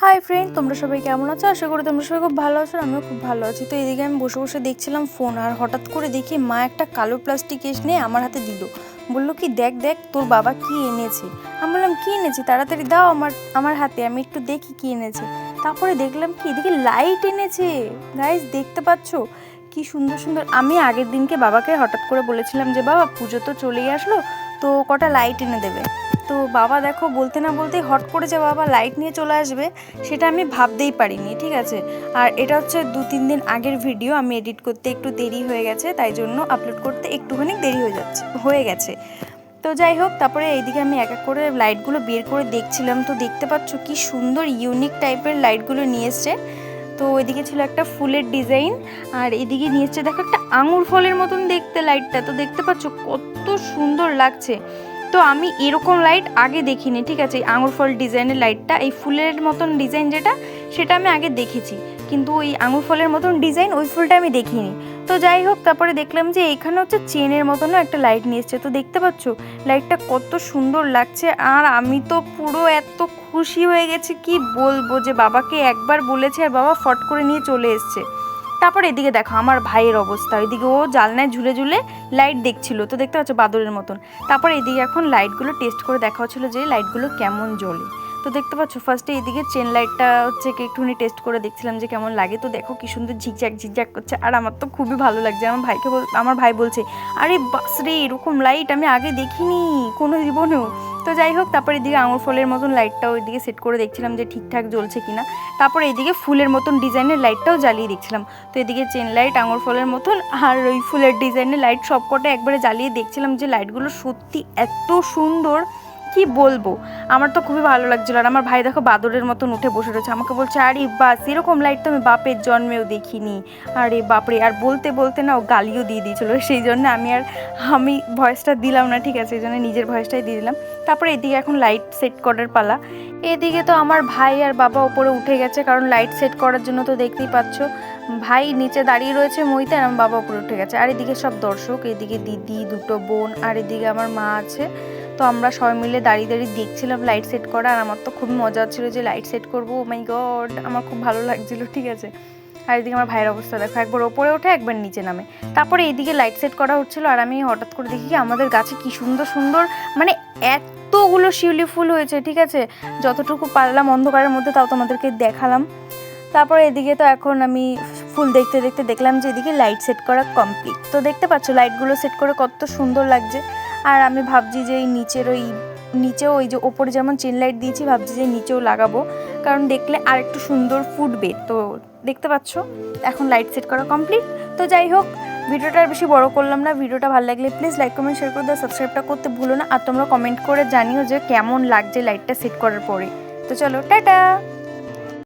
Hi friend, তোমরা সবাই কেমন আছো? আশা করি তোমরা সবাই খুব ভালো আছো। আমিও খুব ভালো আছি। তো এদিকে আমি বসে বসে দেখছিলাম ফোন, আর হঠাৎ করে দেখি মা একটা কালো প্লাস্টিক কেস নিয়ে আমার হাতে দিল। বললো কি, দেখ দেখ তোর বাবা কি এনেছে। আমি বললাম কি এনেছি, তাড়াতাড়ি দাও আমার হাতে, আমি একটু দেখি কি এনেছে। তারপরে দেখলাম কি, এদিকে লাইট এনেছে। গাইস, দেখতে পাচ্ছ কি সুন্দর সুন্দর। আমি আগের দিনকে বাবাকে হঠাৎ করে বলেছিলাম যে বাবা, পুজো তো চলেই আসলো, তো কটা লাইট এনে দেবে। তো বাবা দেখো, বলতে না বলতেই হট করে যে বাবা লাইট নিয়ে চলে আসবে, সেটা আমি ভাবতেই পারিনি। ঠিক আছে, আর এটা হচ্ছে 2-3 দিন আগের ভিডিও। আমি এডিট করতে একটু দেরি হয়ে গেছে, তাই জন্য আপলোড করতে একটুখানি দেরি হয়ে গেছে। তো যাই হোক, তারপরে এইদিকে আমি এক এক করে লাইটগুলো বের করে দেখছিলাম। তো দেখতে পাচ্ছ কি সুন্দর ইউনিক টাইপের লাইটগুলো নিয়ে এসছে। তো ওইদিকে ছিল একটা ফুলের ডিজাইন, আর এদিকে নিয়ে এসছে দেখো একটা আঙুর ফলের মতন দেখতে লাইটটা। তো দেখতে পাচ্ছ কত সুন্দর লাগছে। তো আমি এরকম লাইট আগে দেখিনি। ঠিক আছে, এই আঙুর ফল ডিজাইনের লাইটটা, এই ফুলের মতন ডিজাইন যেটা, সেটা আমি আগে দেখেছি, কিন্তু ওই আঙুর ফলের মতন ডিজাইন ওই ফুলটা আমি দেখিনি। তো যাই হোক, তারপরে দেখলাম যে এখানে হচ্ছে চেনের মতনও একটা লাইট নিয়ে এসছে। তো দেখতে পাচ্ছ লাইটটা কত সুন্দর লাগছে, আর আমি তো পুরো এত খুশি হয়ে গেছি কি বলবো, যে বাবাকে একবার বলেছে আর বাবা ফট করে নিয়ে চলে এসছে। তারপর এদিকে দেখো আমার ভাইয়ের অবস্থা, ওইদিকে ও জানলায় ঝুলে ঝুলে লাইট দেখছিল। তো দেখতে পাচ্ছ বাদরের মতন। তারপর এদিকে এখন লাইটগুলো টেস্ট করে দেখা হচ্ছিল যে লাইটগুলো কেমন জ্বলে। তো দেখতে পাচ্ছ ফার্স্টে এদিকে চেন লাইটটা হচ্ছে কি একটুখানি টেস্ট করে দেখছিলাম যে কেমন লাগে। তো দেখো কি সুন্দর ঝিকঝ্যাক ঝিকঝ্যাক করছে, আর আমার তো খুবই ভালো লাগছে। আমার ভাই বলছে, আরে বাস রে, এরকম লাইট আমি আগে দেখিনি কোনো জীবনেও। তো যাই হোক, তারপর এদিকে আঙুর ফলের মতন লাইটটাও ওইদিকে সেট করে দেখছিলাম যে ঠিকঠাক জ্বলছে কিনা। তারপর এইদিকে ফুলের মতন ডিজাইনের লাইটটাও জ্বালিয়ে দেখছিলাম। তো এদিকে চেন লাইট, আঙুর ফলের মতন, আর ওই ফুলের ডিজাইনের লাইট সবকটা একবারে জ্বালিয়ে দেখছিলাম যে লাইটগুলো সত্যি এত সুন্দর, কি বলবো। আমার তো খুবই ভালো লাগছিল। আর আমার ভাই দেখো বাদরের মতন উঠে বসে রয়েছে, আমাকে বলছে আরে বাস, এরকম লাইট তো আমি বাপের জন্মেও দেখিনি। আরে বাপরে, আর বলতে বলতে না ও গালিও দিয়ে দিয়েছিল, সেই জন্য আমি ভয়েসটা দিলাম না। ঠিক আছে, এই জন্য নিজের ভয়েসটাই দিয়ে দিলাম। তারপরে এদিকে এখন লাইট সেট করার পালা। এদিকে তো আমার ভাই আর বাবা ওপরে উঠে গেছে, কারণ লাইট সেট করার জন্য। তো দেখতেই পাচ্ছ ভাই নিচে দাঁড়িয়ে রয়েছে মইতে, আর আমার বাবা উপরে উঠে গেছে। আর এদিকে সব দর্শক, এদিকে দিদি, দুটো বোন, আর এদিকে আমার মা আছে। তো আমরা সবাই মিলে দাঁড়িয়ে দাঁড়িয়ে দেখছিলাম লাইট সেট করা, আর আমার তো খুবই মজা হচ্ছিলো যে লাইট সেট করবো। ও মাই গড, আমার খুব ভালো লাগছিল। ঠিক আছে, আর এদিকে আমার ভাইয়ের অবস্থা দেখো, একবার ওপরে ওঠে একবার নিচে নামে। তারপরে এইদিকে লাইট সেট করা হচ্ছিলো, আর আমি হঠাৎ করে দেখি কি আমাদের গাছে কি সুন্দর সুন্দর, মানে এতগুলো শিউলি ফুল হয়েছে। ঠিক আছে, যতটুকু পারলাম অন্ধকারের মধ্যে তাও তোমাদেরকে দেখালাম। তারপরে এদিকে তো এখন আমি ফুল দেখতে দেখতে দেখলাম যে এদিকে লাইট সেট করা কমপ্লিট। তো দেখতে পাচ্ছ লাইটগুলো সেট করে কত সুন্দর লাগছে। আর আমি ভাবছি যে এই নিচেও ওই যে ওপরে যেমন চেন লাইট দিয়েছি, ভাবছি যে নিচেও লাগাবো, কারণ দেখলে আর একটু সুন্দর ফুটবে। তো দেখতে পাচ্ছ এখন লাইট সেট করা কমপ্লিট। তো যাই হোক, ভিডিওটা আর বেশি বড় করলাম না। ভিডিওটা ভালো লাগলে প্লিজ লাইক কমেন্ট শেয়ার করে দাও, সাবস্ক্রাইবটা করতে ভুলো না। আর তোমরা কমেন্ট করে জানিও যে কেমন লাগছে লাইটটা সেট করার পরে। তো চলো, টাটা।